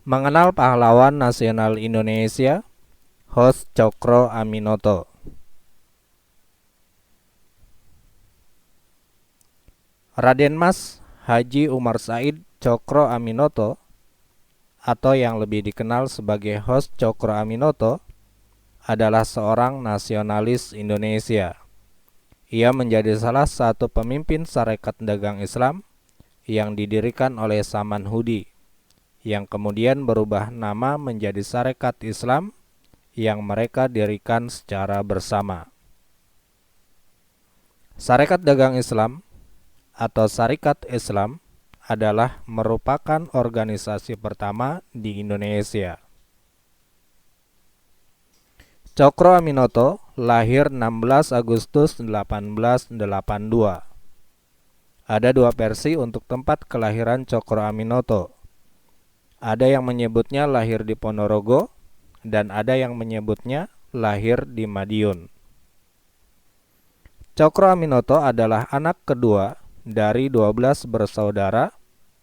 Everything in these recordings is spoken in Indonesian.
Mengenal pahlawan nasional Indonesia, Hos Cokro Aminoto. Raden Mas Haji Umar Said Cokro Aminoto, atau yang lebih dikenal sebagai Hos Cokro Aminoto, adalah seorang nasionalis Indonesia. Ia menjadi salah satu pemimpin Sarekat Dagang Islam yang didirikan oleh Saman Hudi, yang kemudian berubah nama menjadi Sarekat Islam yang mereka dirikan secara bersama. Sarekat Dagang Islam atau Sarekat Islam adalah merupakan organisasi pertama di Indonesia. Cokro Aminoto lahir 16 Agustus 1882. Ada dua versi untuk tempat kelahiran Cokro Aminoto. Ada yang menyebutnya lahir di Ponorogo dan ada yang menyebutnya lahir di Madiun. Cokro Aminoto adalah anak kedua dari 12 bersaudara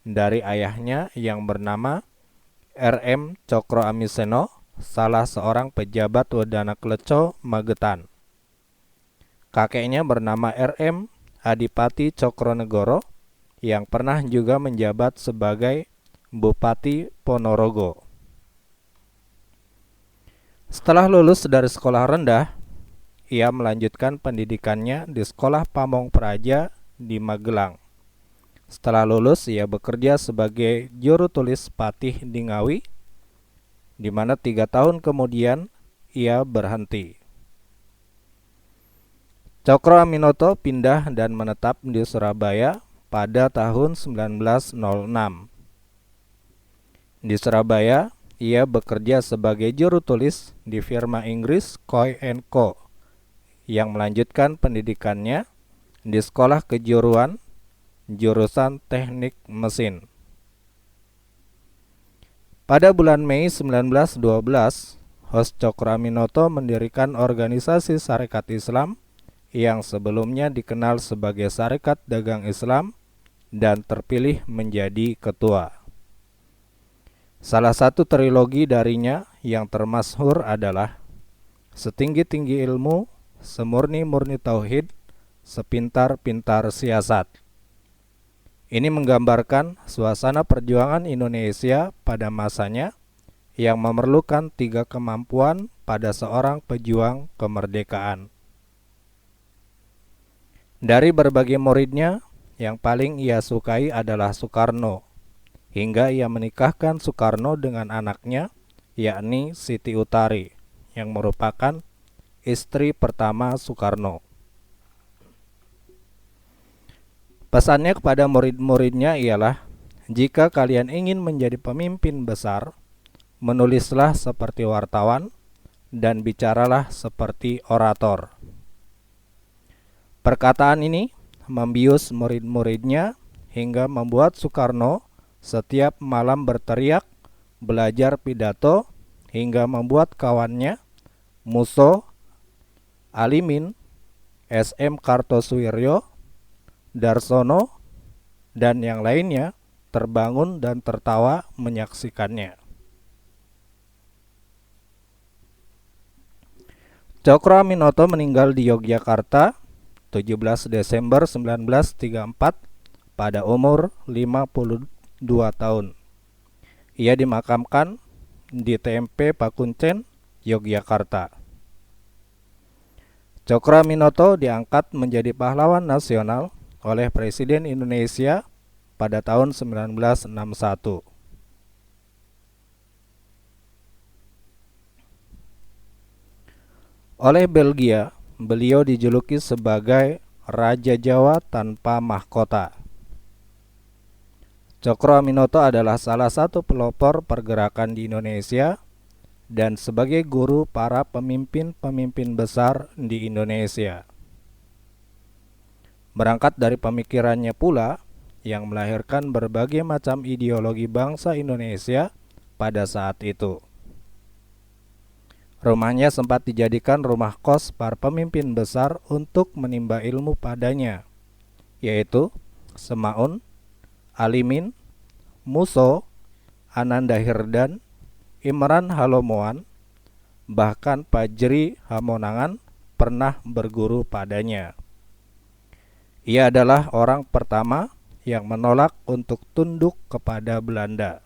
dari ayahnya yang bernama R.M. Cokro Amiseno, salah seorang pejabat Wedana Kleco, Magetan. Kakeknya bernama R.M. Adipati Cokronegoro yang pernah juga menjabat sebagai Bupati Ponorogo. Setelah lulus dari sekolah rendah, ia melanjutkan pendidikannya di Sekolah Pamong Praja di Magelang. Setelah lulus, ia bekerja sebagai juru tulis Patih di Ngawi, di mana 3 tahun kemudian ia berhenti. Cokro Aminoto pindah dan menetap di Surabaya pada tahun 1906. Di Surabaya, ia bekerja sebagai juru tulis di firma Inggris Coy & Co, yang melanjutkan pendidikannya di Sekolah Kejuruan jurusan Teknik Mesin. Pada bulan Mei 1912, Hos Cokro Aminoto mendirikan organisasi Sarekat Islam yang sebelumnya dikenal sebagai Sarekat Dagang Islam dan terpilih menjadi ketua. Salah satu trilogi darinya yang termasyhur adalah Setinggi-tinggi ilmu, semurni-murni tauhid, sepintar-pintar siasat. Ini menggambarkan suasana perjuangan Indonesia pada masanya yang memerlukan 3 kemampuan pada seorang pejuang kemerdekaan. Dari berbagai muridnya, yang paling ia sukai adalah Soekarno, hingga ia menikahkan Soekarno dengan anaknya, yakni Siti Utari, yang merupakan istri pertama Soekarno. Pesannya kepada murid-muridnya ialah, jika kalian ingin menjadi pemimpin besar, menulislah seperti wartawan dan bicaralah seperti orator. Perkataan ini membius murid-muridnya hingga membuat Soekarno setiap malam berteriak, belajar pidato, hingga membuat kawannya, Muso, Alimin, S.M. Kartosuwiryo, Darsono, dan yang lainnya terbangun dan tertawa menyaksikannya. Cokro Aminoto meninggal di Yogyakarta 17 Desember 1934 pada umur 52 tahun. Ia dimakamkan di TMP Pakuncen, Yogyakarta. Cokro Aminoto diangkat menjadi pahlawan nasional oleh Presiden Indonesia pada tahun 1961. Oleh Belgia, beliau dijuluki sebagai Raja Jawa tanpa mahkota. Cokro Aminoto adalah salah satu pelopor pergerakan di Indonesia dan sebagai guru para pemimpin-pemimpin besar di Indonesia. Berangkat dari pemikirannya pula yang melahirkan berbagai macam ideologi bangsa Indonesia pada saat itu. Rumahnya sempat dijadikan rumah kos para pemimpin besar untuk menimba ilmu padanya, yaitu Semaun, Alimin, Muso, Ananda Hirdan, Imran Halomoan, bahkan Fajri Hamonangan pernah berguru padanya. Ia adalah orang pertama yang menolak untuk tunduk kepada Belanda.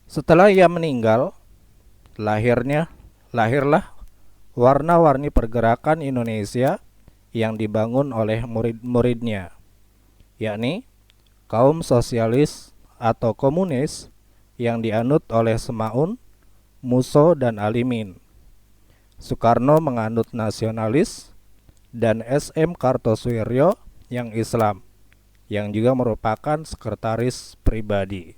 Setelah ia meninggal, lahirlah warna-warni pergerakan Indonesia yang dibangun oleh murid-muridnya, yakni kaum sosialis atau komunis yang dianut oleh Semaun, Musso, dan Alimin. Soekarno menganut nasionalis, dan S.M. Kartosoewirjo yang Islam, yang juga merupakan sekretaris pribadi.